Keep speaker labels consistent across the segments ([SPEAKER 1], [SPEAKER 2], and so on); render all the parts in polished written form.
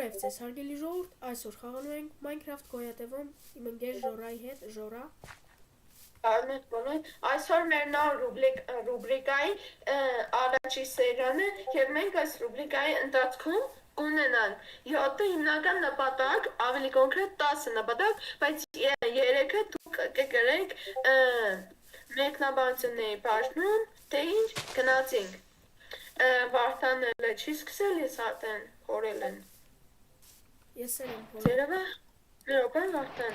[SPEAKER 1] Բարև ձեզ, հարգելի ժողովուրդ, այսօր խաղալու ենք Minecraft գոյատևում իմ ընկեր Ժորայի հետ, Ժորա։
[SPEAKER 2] Այսօր մեր նոր ռուբրիկայի առաջի սերիան է և մենք այս ռուբրիկայի ընթացքում կունենանք 7 հիմնական նպատակ, ավելի կոնկրետ 10 նպատակ, բայց 3-ը դուք կգրեք մեկնաբանությունների բաժնում, թե ինչ գնացինք։ Վարդանը չի սկսել, ես արդեն փորել եմ։
[SPEAKER 1] Ես էլ եմ փորել։
[SPEAKER 2] Ձերևը, մի րոպե Վարդան։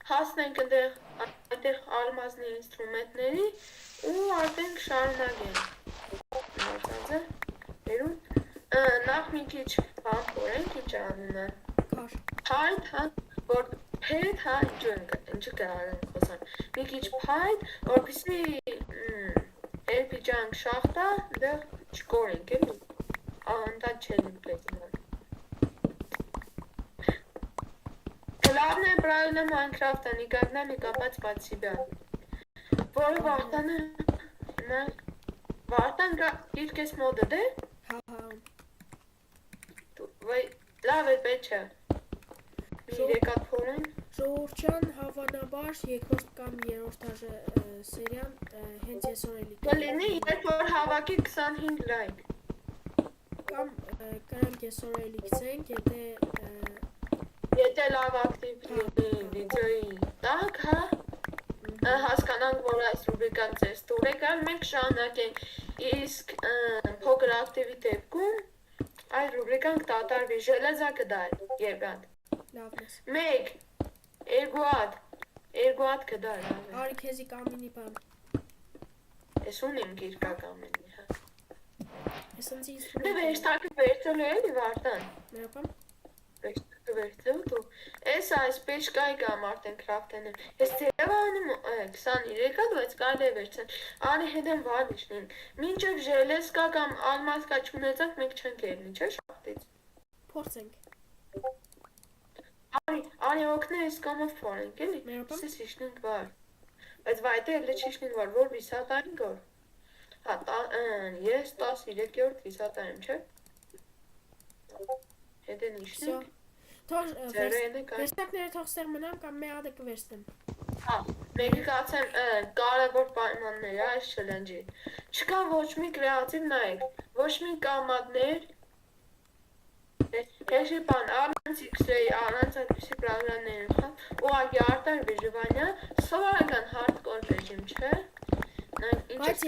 [SPEAKER 2] Հասնենք այնտեղ ալմազնի ինստրումենտների ու արդեն կշարունակենք։ Նախ մի քիչ բան փորենք, ինչ անունը։ Python, որ հետ հա ինչ կարանք խոսանք։ Մի քիչ Python, որպեսզի Էրբիջան շախտա, դեղ չկորենք էլի, անդադ չելին պլետինան։ Главное правильно Майнкрафта никогда не копать под себя. Որը Վարդանը, հիմա, Վարդան իր կես մոդը դե?
[SPEAKER 1] Հա։
[SPEAKER 2] Լավ է պետ չէ։ Մի երեկատ փորենք։
[SPEAKER 1] Ժողովրդյան հավանաբար երկրորդ կամ երրորդ սերիան հենց այսօր էլի
[SPEAKER 2] կլինի, երբ որ հավաքի 25 լայք։
[SPEAKER 1] Կամ կրանք այսօր էլի գցենք,
[SPEAKER 2] Եթե լավ ակտիվ լինի վիդեոյի տակ, հա, հասկանանք, որ այս ռուբրիկան ձեզ տուր է գալ, մենք շարունակենք, իսկ փոքր ակտիվի դեպքում այս ռուբրիկան կդադարվի, ժելեզա կդար, Երբրատ։
[SPEAKER 1] Լավ ես։
[SPEAKER 2] 1, 2 հատ կդար։
[SPEAKER 1] Արի քեզի կամինի բան։
[SPEAKER 2] Ես ունիմ գիրկա կամինի, հա։
[SPEAKER 1] Ես ընձի
[SPEAKER 2] Դե
[SPEAKER 1] ինստրումենտ։
[SPEAKER 2] վերջտակը վերցելու էլի Վարդան։
[SPEAKER 1] Մերապան։
[SPEAKER 2] Վերջտակը վերցելու դու։ Ես այս պեշկայի կամ արդեն կրավտեն եմ։ Ես ձերև անում 23 հատ, բայց կարել է վերցեն։ Արի հետ եմ վարիշնին։ Մինչև ժելես կա կամ ալմազ կա չունեցանք, մենք չենք ելնի, չէ շախտից։
[SPEAKER 1] Փորձենք։
[SPEAKER 2] Արի օգնե ես կամով փորենք, էլի։ Սիս իշնենք վար։ Բայց վայտե էլի չիշնենք վար, որ վիսատային գոր։ Հա, ես 13-յորդ վիսատայեմ, չէ։ Հետ են իշնենք։
[SPEAKER 1] Վերստակները թող ստեղ մնամ կամ մի ադը կվերստեմ։
[SPEAKER 2] Հա, մեկի կացեմ կարևոր պայմաններ այս չելենջի։ Չկա ոչ մի կրեատիվ նայեք, ոչ մի կամադներ, հեշի բան, առանց X-ray, առանց այդպիսի պրոգրամներ եմ, ուղղակի արտար վիժվանյա, սովորական hardcore ռեժիմ չէ։ Բայց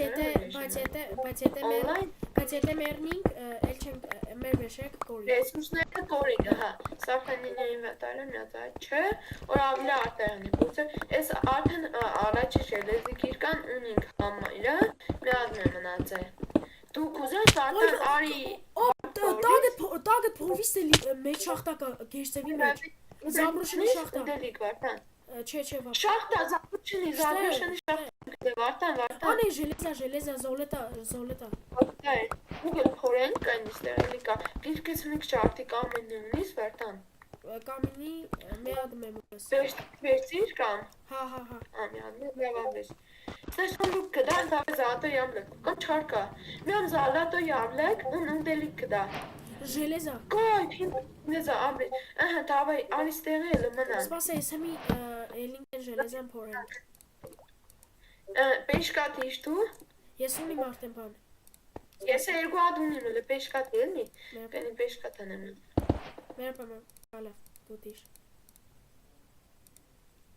[SPEAKER 2] եթե մերնինք, էլ չենք մեր վեշեք կորի։ Ռեսուրսները կորին, հա, սարքանիների ինվենտարը միացար չէ, որ ավելի արտարանի բուծը, ես արդեն առաջի ժելեզի գիրկան ունինք համայրը, մի ադմ է մնաց է։ Դու կուզես արդեն արի…
[SPEAKER 1] Տագդ փորվիստ էլի մեջ շախտակա գերսևի մեջ, զաբրուշնի շախտա։ Չէ, վարդան։
[SPEAKER 2] Շախտա, զաբրուշնի շախտա, վարդան։
[SPEAKER 1] Անե ժելեզա, զոլետա։
[SPEAKER 2] Ուգել փորենք կայն իստեղ էլի կա, գիրկես մինք շարդի կամենի ունիս վարդան։
[SPEAKER 1] Կամինի մի ադմ եմ ուպես։
[SPEAKER 2] Վերցիր կամ։
[SPEAKER 1] Հա։
[SPEAKER 2] Մի ադմ եմ լավամես։ Սեշան դուք կդան դավե զալատո յամլեք, կամ չարկա։ Միամ զալատո յամլեք, ունդելիք կդա։
[SPEAKER 1] Ժելեզա։
[SPEAKER 2] Կոյ, հինեզա, ամրի, դավայ, արիստեղի էլը մնան։
[SPEAKER 1] Սպասը ես հմի էլինք են ժելեզան փորենք։
[SPEAKER 2] Պեշկատ իշ դու։
[SPEAKER 1] Ես ունիմ արդեն բան։
[SPEAKER 2] Ես երկու հատ ունիմ էլը պեշկատ ելնի, պենի պեշկատ անեմ։
[SPEAKER 1] Մերպա լավ, դու դիշ։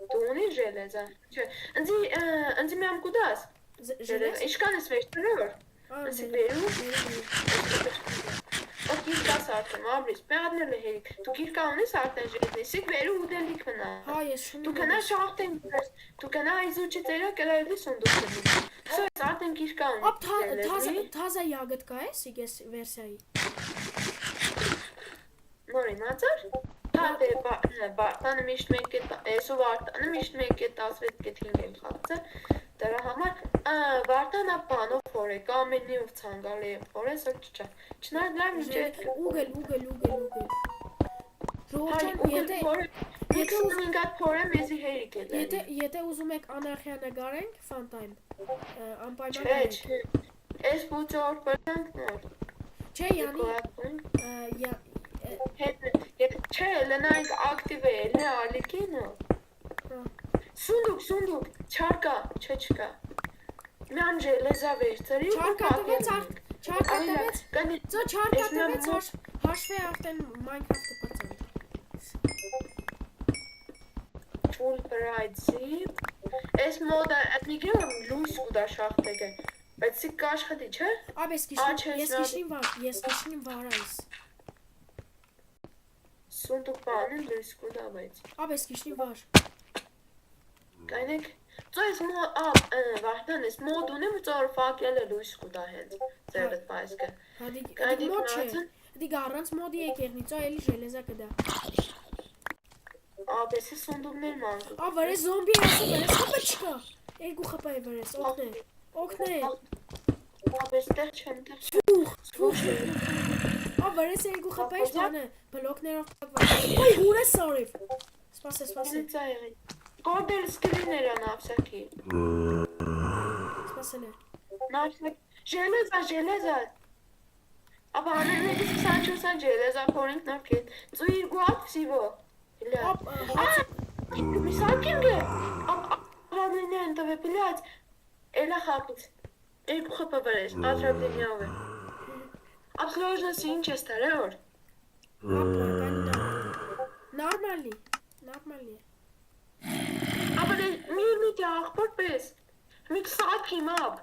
[SPEAKER 2] Դու ունի ժելեզա։ Ընձի միամ կուդաս։
[SPEAKER 1] Ժելեզ։
[SPEAKER 2] Իշկան ես վերջտորոր։ Ընձի բերու։ Ով գիրկաս արդեմ, ամրիս, պեղադնել է հերիք։ Դու գիրկա ունիս արդեն ժելեզիկ վերու ուդելիք մնա։
[SPEAKER 1] Հա, ես շունի։
[SPEAKER 2] Դու կնա շաղտեն գիրես, դու կնա իզուչի ծերա կրայլի սունդուկ կնի։ Սո ես արդեն գիրկա ունի։
[SPEAKER 1] Ապ թազա յագտ կա ես իգես վերսիայի։
[SPEAKER 2] Նորի մածար։ Թադե բարտանը միշտ մեկ է, էսու վարտանը միշտ մեկ է 16-5 եմ խաղծը, դրա համար վարտան ապանով փոր է, կամենիով ծանգալի է փոր է, սոք չճա, չնար լավ ինչ է։
[SPEAKER 1] Ուգել։
[SPEAKER 2] Եթե ուզում ինգատ փոր է, մեզի հերիք է դարի։
[SPEAKER 1] Եթե ուզում եք անարխիա նգարենք, fun time, անպայման
[SPEAKER 2] Չէ, Ես բուծոր բրդանք նոր։
[SPEAKER 1] Չէ, յանի,
[SPEAKER 2] չէ, լնայինք ակտիվ է, լի ալիքին է։ Սունդուկ, չարկա, չկա։ Միան ժելեզա վերցրի ու
[SPEAKER 1] չարկատվեց, ծո չարկատվեց, հաշվե արդեն Minecraft-ը պացանք։
[SPEAKER 2] Full price-ի, ես մոդը էտնիգի որ լույս ուդա շախտեգ է, բայց սի կաշխատի, չէ?
[SPEAKER 1] Ավ, ես կիշնին վար այս։
[SPEAKER 2] Սունդուկ բանին լույս կուդա, բայց։
[SPEAKER 1] Ավ, ես կիշնին վար։
[SPEAKER 2] Կայնեք, ծո ես վախտան ես մոդ ունեմ ու ծոր վակել է լույս կուդա հենց, ձերդ պայսկը։
[SPEAKER 1] Հատիկ մոդ չէ, հատիկ առանց մոդի եկեղնի, ծո էլի ժելեզա կդա։
[SPEAKER 2] Աբեսի սունդուկներ մանկու։
[SPEAKER 1] Վրես զոմբի ասը վրես խպը չկա։ Երկու խպա է վրես, օգնել։
[SPEAKER 2] Աբես տեղ չեմ տեղ։
[SPEAKER 1] Թուխ։ Վրես երկու խպա է շտանը, բլոկներով պակված։ Ոյ հուր է սարիվ։ Սպաս է։
[SPEAKER 2] Կորդել սկրիներ են ապսակի։
[SPEAKER 1] Սպասել է։
[SPEAKER 2] Ժելեզա։ Աբա աներնեգիս 24-ան ժելեզա փորինք նարքին։ Ծու իրգու ատ վսիվո։ Միսակինգ է։ Աբանենեն տվե պիլյաց։ Էլա խապից։ Երկու խպա վրես, ատրապինյավ է։ Աբսլոժնասի ինչ ես տար է որ։
[SPEAKER 1] Նորմալի է։
[SPEAKER 2] Աբա մի դե աղբոր պես, մի կսատքի մապ։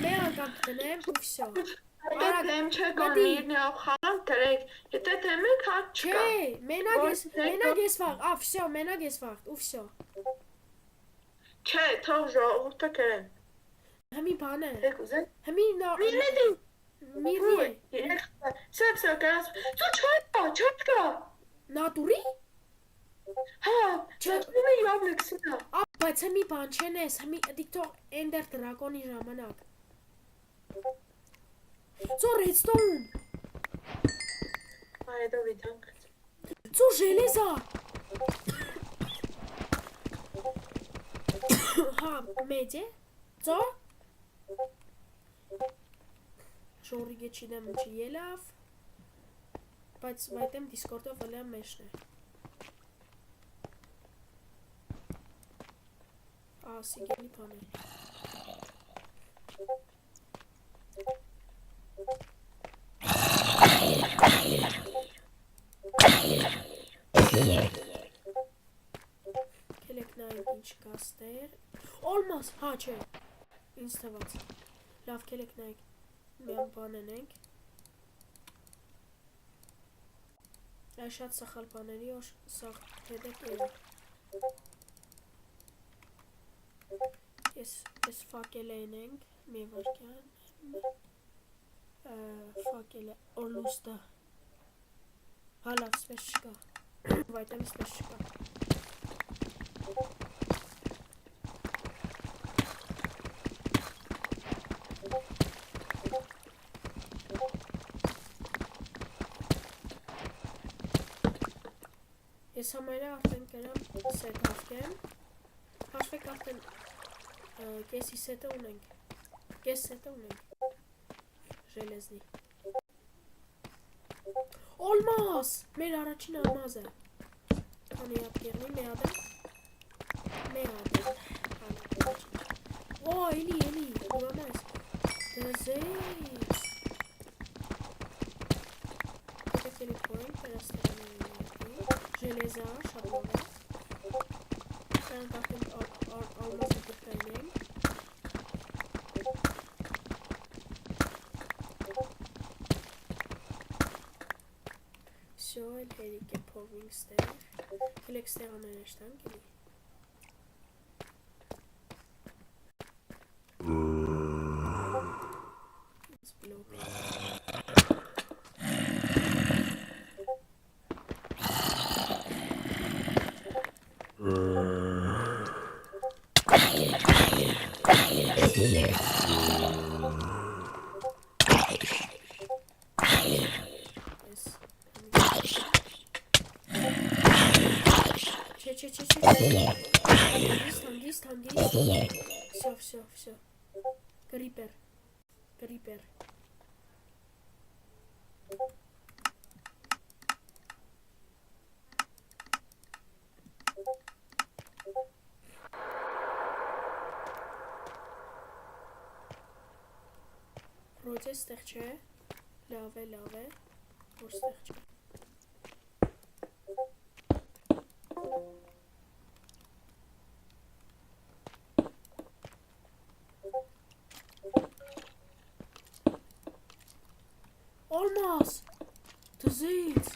[SPEAKER 1] Մեղա կապ տնեմ ու վսյո։
[SPEAKER 2] Դեմ չէ գոն միրնի ավ խանան կրեք, հետե թեմ եք հատ չկա։
[SPEAKER 1] Չէ, մենակ ես վաղ, վսյո, մենակ ես վաղ, ու վսյո։
[SPEAKER 2] Չէ, թող ժողուրդը կրեն։
[SPEAKER 1] Հմի բան է։
[SPEAKER 2] Դեք ուզեն։
[SPEAKER 1] Հմի Միրնի է։
[SPEAKER 2] Սեբ կրած, չոչկա։
[SPEAKER 1] Նատուրի։
[SPEAKER 2] Հա, չոչկում է յավլեքսինա։
[SPEAKER 1] Բայց հմի բան չեն ես, հմի դիկտող էնդեր դրակոնի ժամանակ։ Ծո ռեդստոուն։
[SPEAKER 2] Այդո վիդանք։
[SPEAKER 1] Ծո ժելեզա։ Հա, մեծ է։ Ծո։ Ժորիգե չիդեմ չի ելավ, բայց վայտեմ դիսկորդով վլիամ մեջն է։ Սիգելի բան է։ Կելեք նայր ինչ կաստեր։ Olmaz, հա չէ, ինձ թված։ Լավ կելեք նայք։ Միան բանենենք։ Այս շատ սախալ բաների որ սաղ հետեք էլը։ Ես վակել ենենք, մի վարկյան։ Վակել է օրլուստը։ Հալավ սպես չկա։ Վայտեմ սպես չկա։ Ես համարը արդեն կրամ սետ հավկեմ, հաշվեք արդեն կեսի սետը ունենք, կես սետը ունենք, ժելեզնի։ Olmaz, մեր առաջին ալմազ է, քանի ապկերնի մեադեմ, էլի, ուրամայս, դզեից, կետեք էլի փորենք, պերաստեղանին Железа, шаблоны. Так, алмазы подгоним. Все, эльферики повинстер. Флекстераны штангели. Все. Creeper. Ռոձե ստեղ չէ, լավ է, որ ստեղ չէ։ Olmaz! Tızıyız!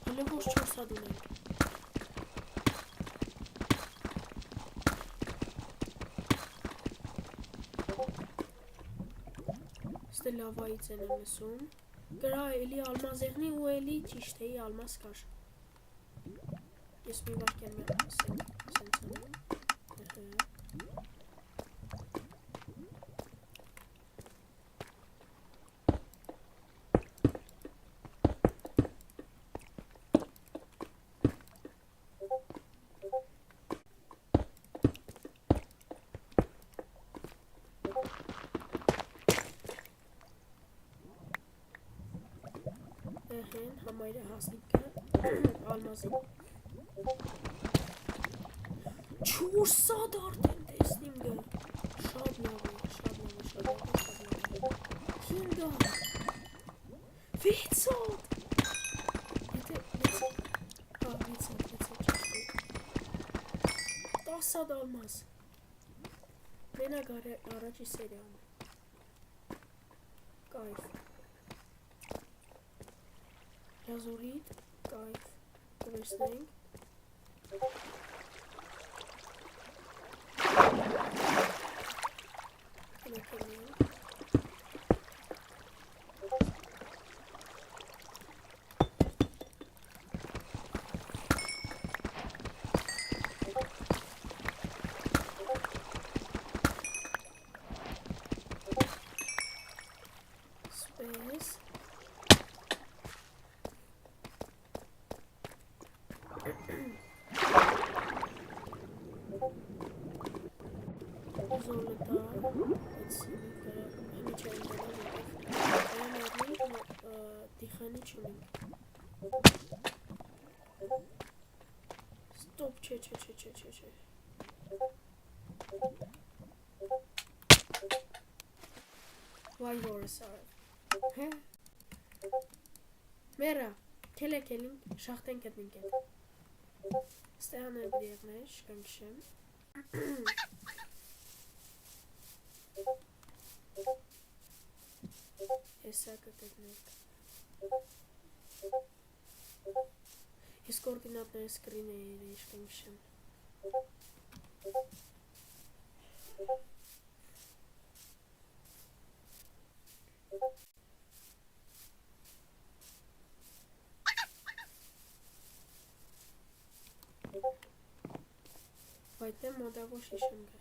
[SPEAKER 1] Hele hoş çok sadılıyım. Ստե լավայից են լսում։ Գրա էլի ալմազեղնի ու էլի ճիշտ էի ալմազ կար։ Ես մի վարկյան մեր սենց անեմ։ Համայրը հասնիկը ալմազին չուր սադ արդեն տեսնիմ գը շատ լավ է 5 վիցոտ եթե 10 սադ ալմազ մենակ առաջի սերիան կայֆ Լազուրիտ, կայֆ, կվերցնենք կնեքելենք Space Zolota, it's Stop, che. Why you're sorry? Mera, kelin, şahten kedin ked. Stehane birleş, kanşım. Hesap etmek. His koordinatları screen'e erişmişim. Пойдем модаву шишинга.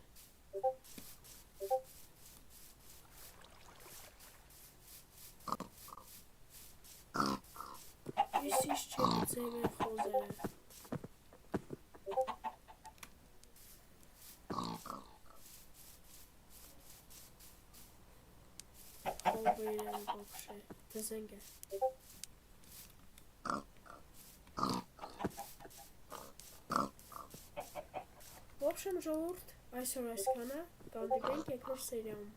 [SPEAKER 1] Еще целый хозер. Обыйрен вообще. Тезенге. В общем, ժողովուրդ, այսօր այսքանը, կհանդիպենք երկրորդ սերիայում։